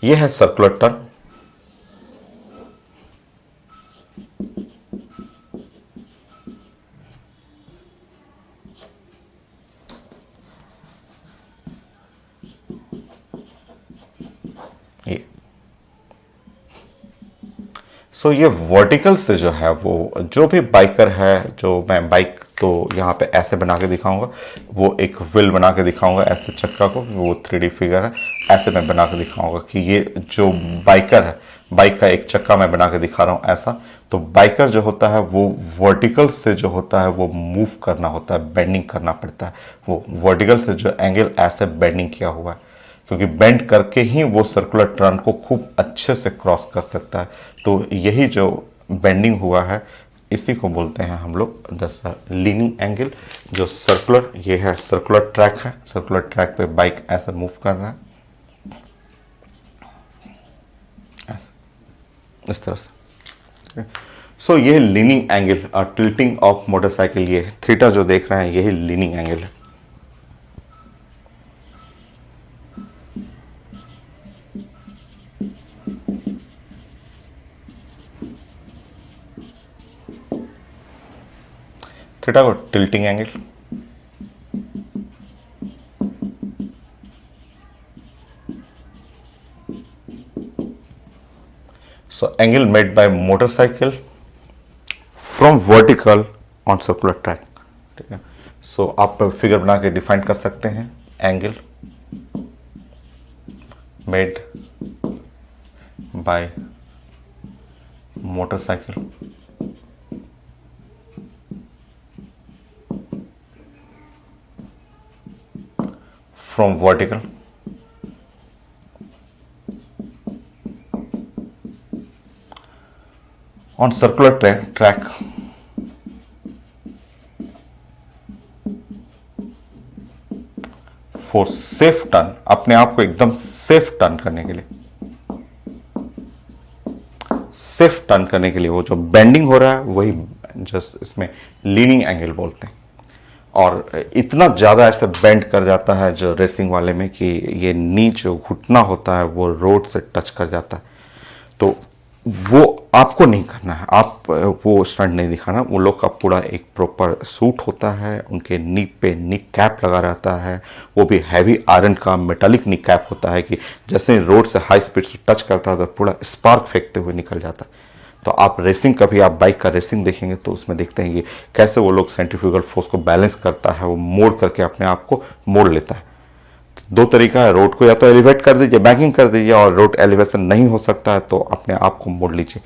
ये है सर्कुलर टर्न, ये सो ये वर्टिकल से जो है, वो जो भी बाइकर है, जो मैं बाइक तो यहाँ पे ऐसे बना के दिखाऊंगा, वो एक व्हील बना के दिखाऊंगा ऐसे चक्का को, वो 3D फिगर है, ऐसे मैं बना के दिखाऊंगा कि ये जो बाइकर है, बाइक का एक चक्का मैं बना के दिखा रहा हूँ ऐसा। तो बाइकर जो होता है वो वर्टिकल से जो होता है वो मूव करना होता है, बेंडिंग करना पड़ता है। वो वर्टिकल से जो एंगल ऐसे बेंडिंग किया हुआ है, क्योंकि बेंड करके ही वो सर्कुलर टर्न को खूब अच्छे से क्रॉस कर सकता है। तो यही जो बेंडिंग हुआ है, इसी को बोलते हैं हम लोग द लीनिंग एंगल। जो सर्कुलर, ये है सर्कुलर ट्रैक है, सर्कुलर ट्रैक पे बाइक ऐसे मूव कर रहा है, ऐसे इस तरह से। सो ये लीनिंग एंगल और टिल्टिंग ऑफ मोटरसाइकिल, ये थीटा जो देख रहे हैं यही लीनिंग एंगल है। थीटा को tilting angle, so angle made by motorcycle from vertical on circular track, ठीक है। सो आप फिगर बना के डिफाइन कर सकते हैं, angle made by motorcycle from vertical on circular track for safe turn, अपने आप को एकदम सेफ टर्न करने के लिए, सेफ टर्न करने के लिए वो जो बेंडिंग हो रहा है वही जस्ट इसमें लीनिंग एंगल बोलते हैं। और इतना ज़्यादा ऐसे बेंड कर जाता है जो रेसिंग वाले में कि ये नी जो घुटना होता है वो रोड से टच कर जाता है। तो वो आपको नहीं करना है, आप वो स्टंट नहीं दिखाना। वो लोग का पूरा एक प्रॉपर सूट होता है, उनके नी पे नी कैप लगा रहता है, वो भी हैवी आयरन का मेटालिक नी कैप होता है कि जैसे रोड से हाई स्पीड से टच करता है तो पूरा स्पार्क फेंकते हुए निकल जाता है। तो आप रेसिंग, कभी आप बाइक का रेसिंग देखेंगे तो उसमें देखते हैं कि कैसे वो लोग सेंट्रीफ्यूगल फोर्स को बैलेंस करता है, वो मोड़ करके अपने आप को मोड़ लेता है। दो तरीका है, रोड को या तो एलिवेट कर दीजिए, बैंकिंग कर दीजिए, और रोड एलिवेशन नहीं हो सकता है तो अपने आप को मोड़ लीजिए,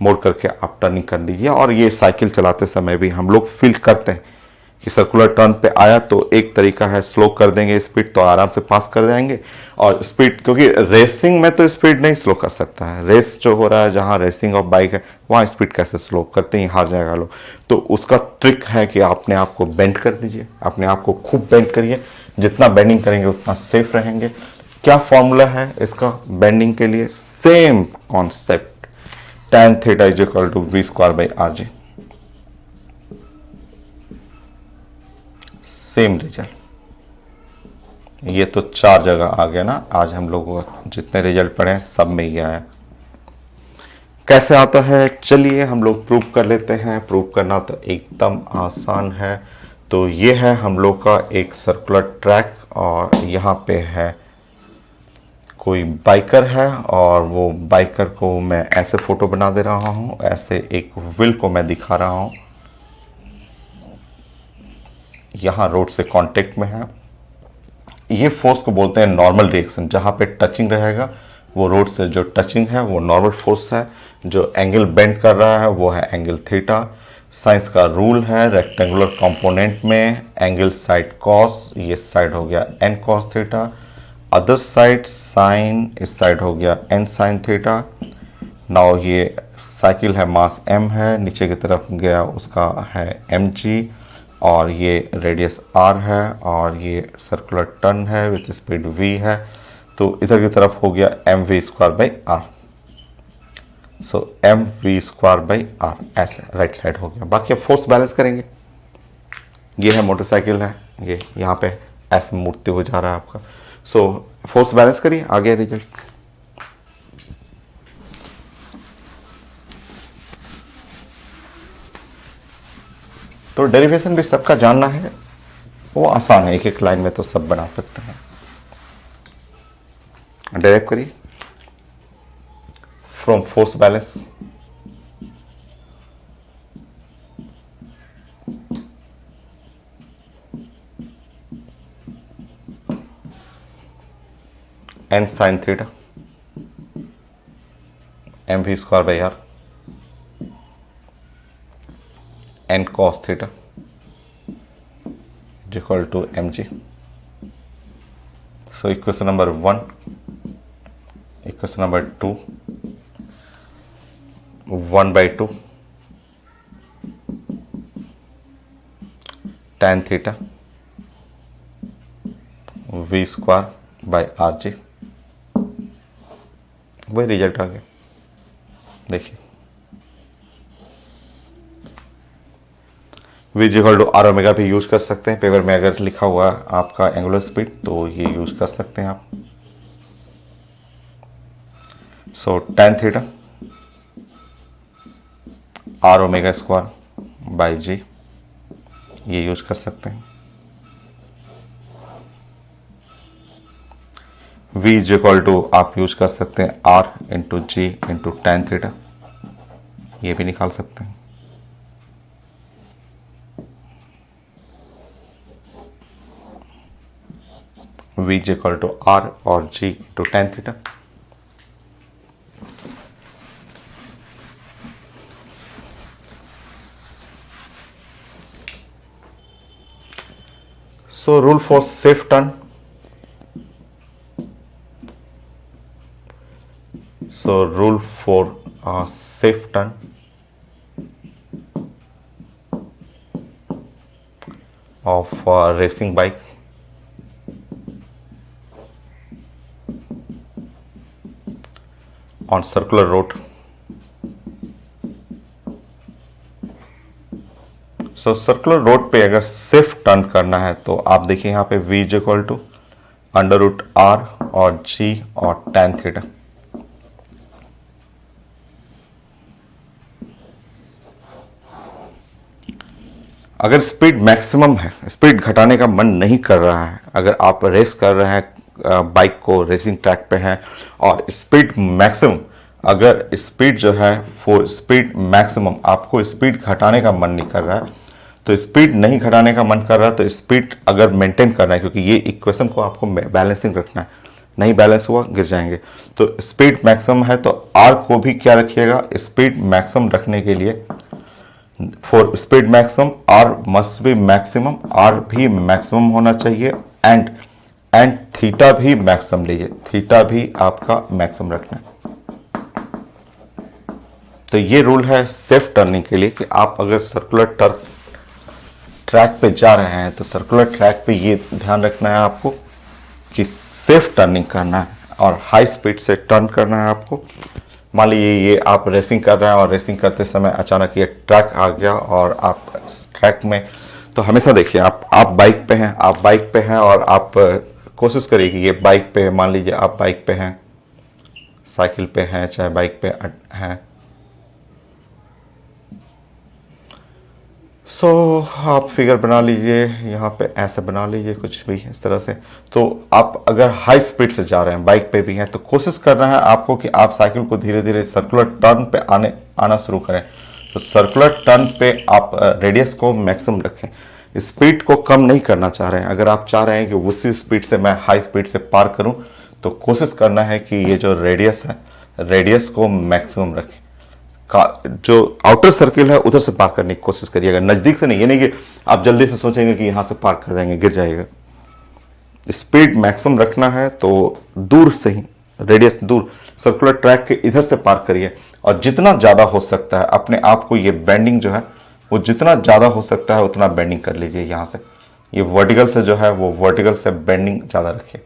मोड़ करके आप टर्निंग कर दीजिए। और ये साइकिल चलाते समय भी हम लोग फील करते हैं कि सर्कुलर टर्न पे आया तो एक तरीका है स्लो कर देंगे स्पीड तो आराम से पास कर जाएंगे। और स्पीड, क्योंकि रेसिंग में तो स्पीड नहीं स्लो कर सकता है, रेस जो हो रहा है जहाँ रेसिंग ऑफ बाइक है वहाँ स्पीड कैसे स्लो करते ही हार जाएगा लोग। तो उसका ट्रिक है कि अपने आप को बेंड कर दीजिए, अपने आप को खूब बेंड करिए, जितना बेंडिंग करेंगे उतना सेफ रहेंगे। क्या फॉर्मूला है इसका बेंडिंग के लिए? Same concept, tan theta is equal to v square by are G, same result. ये तो 4 जगह आ गया ना, आज हम लोग जितने रिजल्ट पढ़े हैं सब में ये आया। कैसे आता है चलिए हम लोग प्रूव कर लेते हैं। प्रूव करना तो एकदम आसान है। तो ये है हम लोग का एक सर्कुलर ट्रैक, और यहाँ पे है कोई बाइकर है, और वो बाइकर को मैं ऐसे फोटो बना दे रहा हूँ, ऐसे एक व्हील को मैं दिखा रहा हूँ, यहाँ रोड से कांटेक्ट में है। ये फोर्स को बोलते हैं नॉर्मल रिएक्शन, जहाँ पे टचिंग रहेगा वो रोड से जो टचिंग है वो नॉर्मल फोर्स है। जो एंगल बेंड कर रहा है वो है एंगल थीटा। साइंस का रूल है रेक्टेंगुलर कंपोनेंट में एंगल साइड कॉस, ये साइड हो गया N cos theta, other side sine, इस साइड हो गया एन साइन थीटा। नाउ ये साइकिल है, मास m है, नीचे की तरफ गया उसका है mg, और ये रेडियस r है, और ये सर्कुलर टर्न है विथ स्पीड v है। तो इधर की तरफ हो गया mv square by r। So mv square by r, ऐसे राइट साइड हो गया। बाकी अब फोर्स बैलेंस करेंगे। ये है मोटरसाइकिल है, ये यहाँ पे ऐसे मुड़ते हुए जा रहा है आपका। सो फोर्स बैलेंस करिए, आ गया रिजल्ट। तो डेरिवेशन भी सबका जानना है, वो आसान है, एक एक लाइन में तो सब बना सकते हैं। डायरेक्ट करिए, from force balance N sine theta M V square by R N cos theta equal to M G. So equation number 1, equation number 2, 1/2 tan theta v square by are G, वही result आ गया। देखिए v equal to R omega भी use कर सकते हैं। Paper में अगर लिखा हुआ है आपका एंगुलर स्पीड तो ये यूज कर सकते हैं आप। So tan theta r omega square by g, ये यूज कर सकते हैं। v इक्वल टू आप यूज कर सकते हैं r into g into tan theta, ये भी निकाल सकते हैं। V is equal to R और G to tan theta. So rule for safe turn. So rule for safe turn of racing bike. On circular road. So circular road पे अगर safe turn करना है तो आप देखिए यहाँ पे v is equal to √r और g और tan थीटा। अगर स्पीड मैक्सिमम है, स्पीड घटाने का मन नहीं कर रहा है, अगर आप रेस कर रहे हैं बाइक को, रेसिंग ट्रैक पे है और स्पीड मैक्सिमम, अगर स्पीड जो है फॉर स्पीड मैक्सिमम आपको स्पीड घटाने का मन नहीं कर रहा है, तो स्पीड नहीं घटाने का मन कर रहा है तो स्पीड अगर मेंटेन करना है, क्योंकि ये इक्वेशन को आपको बैलेंसिंग रखना है, नहीं बैलेंस हुआ गिर जाएंगे। तो स्पीड मैक्सिमम है तो आर को भी क्या रखिएगा, स्पीड मैक्सिमम रखने के लिए for speed maximum R must be maximum, R भी मैक्सिमम होना चाहिए एंड थीटा भी मैक्सिमम लीजिए, थीटा भी आपका मैक्सिमम रखना है। तो ये रूल है सेफ टर्निंग के लिए कि आप अगर सर्कुलर ट्रैक पे जा रहे हैं तो सर्कुलर ट्रैक पे ये ध्यान रखना है आपको कि सेफ टर्निंग करना है और हाई स्पीड से टर्न करना है आपको। मान लीजिए ये आप रेसिंग कर रहे हैं और रेसिंग करते समय अचानक ये ट्रैक आ गया और आप ट्रैक में, तो हमेशा देखिए आप बाइक पे हैं, और आप कोशिश करिए कि ये बाइक पे, मान लीजिए आप बाइक पे हैं, साइकिल पे हैं, चाहे बाइक पे हैं, सो आप फिगर बना लीजिए, यहाँ पे ऐसे बना लीजिए कुछ भी इस तरह से। तो आप अगर हाई स्पीड से जा रहे हैं, बाइक पे भी हैं, तो कोशिश करना है आपको कि आप साइकिल को धीरे धीरे सर्कुलर टर्न पे आना शुरू करें। तो सर्कुलर टर्न पे आप रेडियस को मैक्सिमम रखें, स्पीड को कम नहीं करना चाह रहे हैं। अगर आप चाह रहे हैं कि उसी स्पीड से मैं हाई स्पीड से पार करूं तो कोशिश करना है कि ये जो रेडियस है, रेडियस को मैक्सिमम रखें। जो आउटर सर्किल है उधर से पार करने की कोशिश करिएगा, नज़दीक से नहीं। ये नहीं कि आप जल्दी से सोचेंगे कि यहाँ से पार कर जाएंगे, गिर जाएगा। स्पीड मैक्सिमम रखना है तो दूर से ही, रेडियस दूर, सर्कुलर ट्रैक के इधर से पार करिए और जितना ज़्यादा हो सकता है अपने आप को, ये बेंडिंग जो है वो जितना ज़्यादा हो सकता है उतना बेंडिंग कर लीजिए। यहाँ से ये वर्टिकल से जो है वो वर्टिकल से बेंडिंग ज़्यादा रखिए।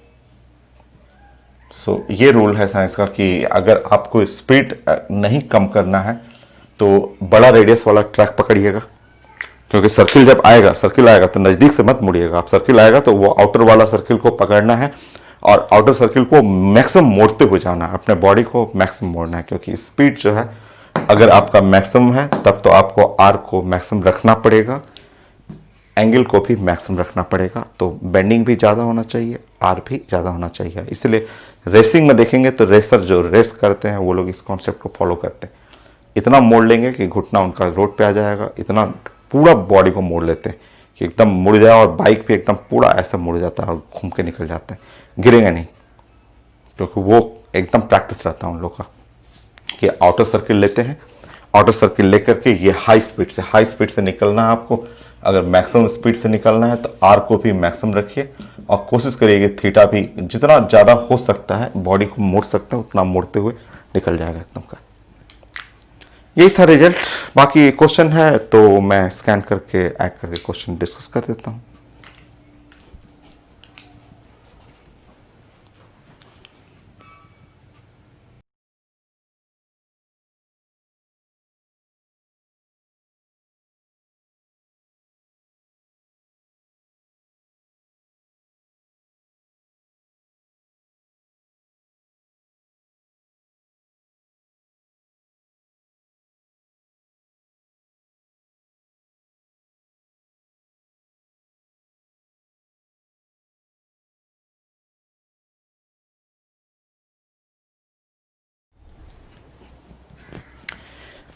सो ये रूल है साइंस का कि अगर आपको स्पीड नहीं कम करना है तो बड़ा रेडियस वाला ट्रैक पकड़िएगा, क्योंकि सर्किल आएगा तो नज़दीक से मत मुड़िएगा। आप सर्किल आएगा तो वो आउटर वाला सर्किल को पकड़ना है और आउटर सर्किल को मैक्सिमम मोड़ते हुए जाना है, अपने बॉडी को मैक्सिमम मोड़ना है। क्योंकि स्पीड जो है अगर आपका मैक्सिमम है तब तो आपको आर को मैक्सिमम रखना पड़ेगा, एंगल को भी मैक्सिमम रखना पड़ेगा। तो बेंडिंग भी ज़्यादा होना चाहिए, आर भी ज़्यादा होना चाहिए। इसलिए रेसिंग में देखेंगे तो रेसर जो रेस करते हैं वो लोग इस कॉन्सेप्ट को फॉलो करते हैं। इतना मोड़ लेंगे कि घुटना उनका रोड पे आ जाएगा, इतना पूरा बॉडी को मोड़ लेते हैं कि एकदम मुड़ जाए, और बाइक भी एकदम पूरा ऐसा मुड़ जाता है और घूम के निकल जाता है, गिरेंगे नहीं, क्योंकि वो एकदम प्रैक्टिस रहता है उन लोग का कि आउटर सर्किल लेते हैं, आउटर सर्किल लेकर के ये हाई स्पीड से निकलना है आपको। अगर मैक्सिमम स्पीड से निकलना है तो आर को भी मैक्सिमम रखिए और कोशिश करिए कि थीटा भी जितना ज़्यादा हो सकता है बॉडी को मोड़ सकते हैं उतना मोड़ते हुए निकल जाएगा एकदम का। यही था रिजल्ट। बाकी क्वेश्चन है तो मैं स्कैन करके ऐड करके क्वेश्चन डिस्कस कर देता हूँ।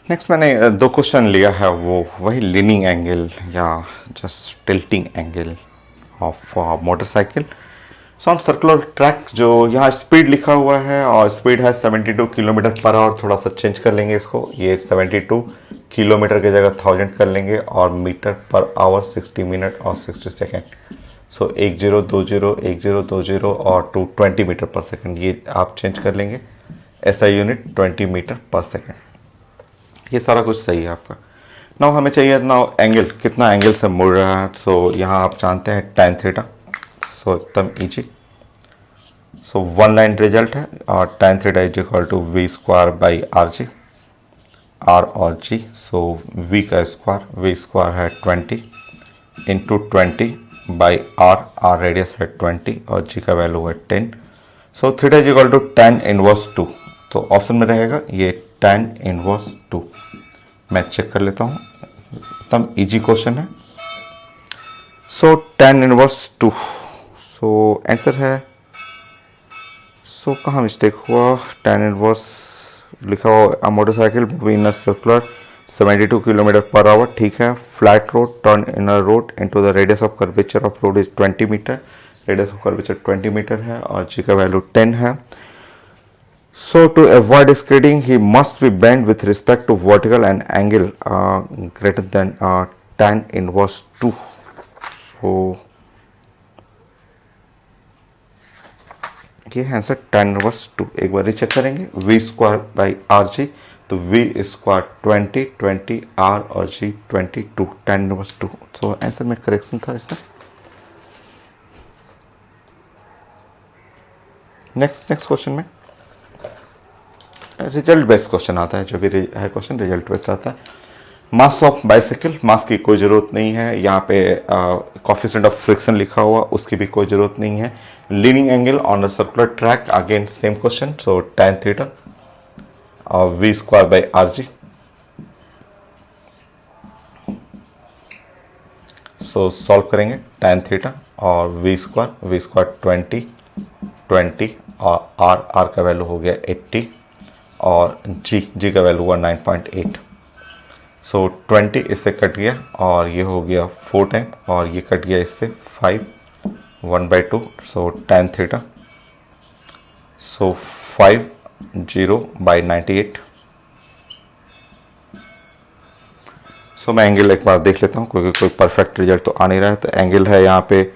नेक्स्ट मैंने दो क्वेश्चन लिया है, वो वही लीनिंग एंगल या just tilting angle of motorcycle so on circular track जो यहाँ स्पीड लिखा हुआ है और स्पीड है 72 किलोमीटर पर आवर, थोड़ा सा चेंज कर लेंगे इसको, ये 72 किलोमीटर की जगह 1000 कर लेंगे और मीटर पर आवर 60 मिनट और 60 सेकेंड। सो 1020 और 220 मीटर पर सेकेंड, ये आप चेंज कर लेंगे। ऐसा यूनिट 20 मीटर पर सेकेंड। ये सारा कुछ सही है आपका। नाउ हमें चाहिए नाउ एंगल, कितना एंगल से मुड़ रहा है। सो यहाँ आप जानते हैं tan थीटा, सो एकदम easy. So one line result है और tan theta is equal to V square by are G, R और जी। सो वी का स्क्वायर, वी स्क्वायर है 20 into 20 by R, R radius है 20 और जी का value है 10। So theta is equal to tan inverse 2, तो option में रहेगा ये tan इनवर्स 2। मैं चेक कर लेता हूँ, एकदम इजी क्वेश्चन है। So tan inverse 2, so answer है, सो कहाँ मिस्टेक हुआ, tan इनवर्स लिखा हुआ motorcycle moving in a circular 72 kilometre per hour, ठीक है। Flat road, turn in a road into the radius of curvature of road is 20 metre, radius of curvature 20 metre है और G का value 10 है। So to avoid skidding, he must be bent with respect to vertical and angle greater than tan inverse 2. So ये है answer tan inverse 2। एक बार recheck करेंगे, v square by are G, तो v square 20 r और g 22, tan inverse 2। तो answer में correction था इसमें। नेक्स्ट क्वेश्चन में रिजल्ट बेस्ड क्वेश्चन आता है, जो भी है क्वेश्चन रिजल्ट बेस्ड आता है। मास ऑफ बाइसिकल, मास की कोई ज़रूरत नहीं है, यहाँ पे कोफिशिएंट ऑफ फ्रिक्शन लिखा हुआ, उसकी भी कोई ज़रूरत नहीं है। Leaning angle on a circular track, again same question, so tan theta और v square by are g. So solve करेंगे, tan थीटा और वी स्क्वायर 20 और आर का वैल्यू हो गया 80 और जी का वैल्यू हुआ 9.8। सो 20 इससे कट गया और ये हो गया 4 टाइम और ये कट गया इससे 5, 1/2। सो tan थीटा, सो 50/98। सो मैं एंगल एक बार देख लेता हूँ क्योंकि कोई परफेक्ट रिजल्ट तो आ नहीं रहा है। तो एंगल है यहाँ पे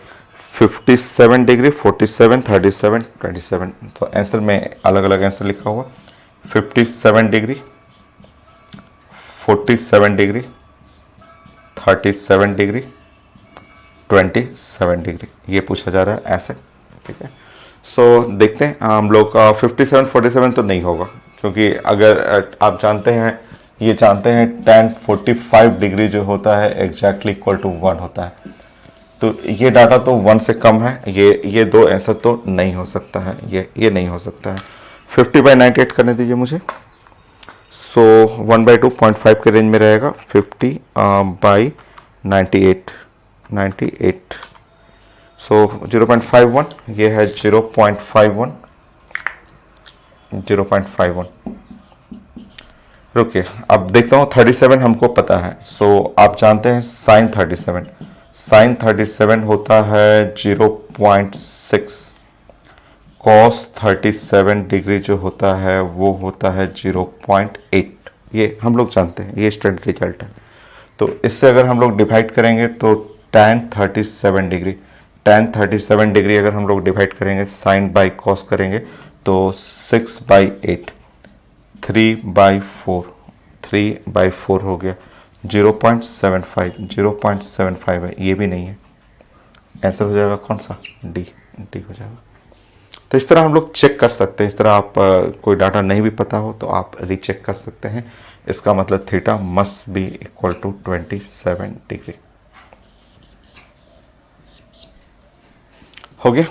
57 डिग्री, 47, 37, 27। तो आंसर में अलग अलग आंसर लिखा हुआ, 57 डिग्री, 47 डिग्री, 37 डिग्री, 27 डिग्री, ये पूछा जा रहा है ऐसे, ठीक है। सो देखते हैं हम लोग का 57, 47 तो नहीं होगा, क्योंकि अगर आप जानते हैं, ये जानते हैं tan 45 डिग्री जो होता है एग्जैक्टली इक्वल टू 1 होता है, तो ये डाटा तो 1 से कम है, ये दो आंसर तो नहीं हो सकता है, ये नहीं हो सकता है। 50/98 करने दीजिए मुझे। सो 1/2 0.5 के रेंज में रहेगा, 50/98। सो 0.51, ये है 0.51। रुकिए, अब देखता हूँ 37 हमको पता है। सो आप जानते हैं साइन 37 होता है 0.6, cos 37 डिग्री जो होता है वो होता है 0.8। ये हम लोग जानते हैं, ये स्टैंडर्ड रिजल्ट है। तो इससे अगर हम लोग डिवाइड करेंगे तो tan 37 डिग्री अगर हम लोग डिवाइड करेंगे, साइन बाई कॉस करेंगे तो 6/8, 3/4 हो गया, 0.75 है, ये भी नहीं है। आंसर हो जाएगा कौन सा, डी हो जाएगा। तो इस तरह हम लोग चेक कर सकते हैं। इस तरह आप कोई डाटा नहीं भी पता हो तो आप रीचेक कर सकते हैं। इसका मतलब थीटा must be equal to 27 degree. हो गया,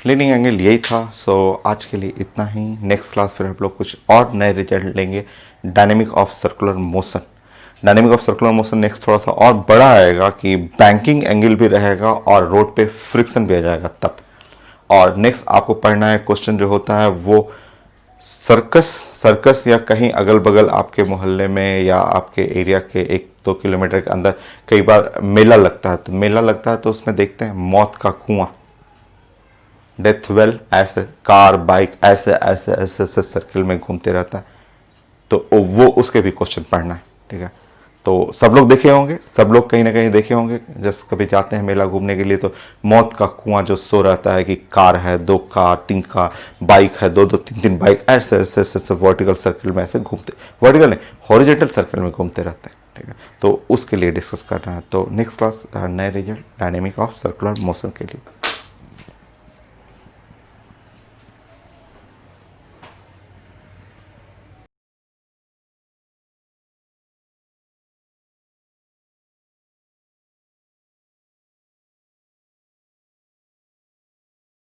लीनिंग एंगल यही था। सो आज के लिए इतना ही। नेक्स्ट क्लास फिर हम लोग कुछ और नए रिजल्ट लेंगे। Dynamic of circular motion next थोड़ा सा और बड़ा आएगा कि बैंकिंग एंगल भी रहेगा और रोड पे फ्रिक्शन भी आ जाएगा तब। और नेक्स्ट आपको पढ़ना है क्वेश्चन जो होता है वो सर्कस या कहीं अगल बगल आपके मोहल्ले में या आपके एरिया के 1-2 किलोमीटर के अंदर कई बार मेला लगता है। तो उसमें देखते हैं मौत का कुआं, डेथ वेल ऐसे, कार बाइक ऐसे ऐसे ऐसे ऐसे सर्किल में घूमते रहता है, तो वो उसके भी क्वेश्चन पढ़ना है, ठीक है। तो सब लोग देखे होंगे, सब लोग कहीं ना कहीं देखे होंगे, जैसे कभी जाते हैं मेला घूमने के लिए तो मौत का कुआं जो शो रहता है कि कार है, 2 कार 3 कार, बाइक है, 2 2 3 3 बाइक, ऐसे ऐसे ऐसे वर्टिकल सर्किल में ऐसे घूमते, वर्टिकल नहीं हॉरिजॉन्टल सर्किल में घूमते रहते हैं, ठीक है। तो उसके लिए डिस्कस करना है। तो नेक्स्ट क्लास नए result dynamic of circular motion के लिए।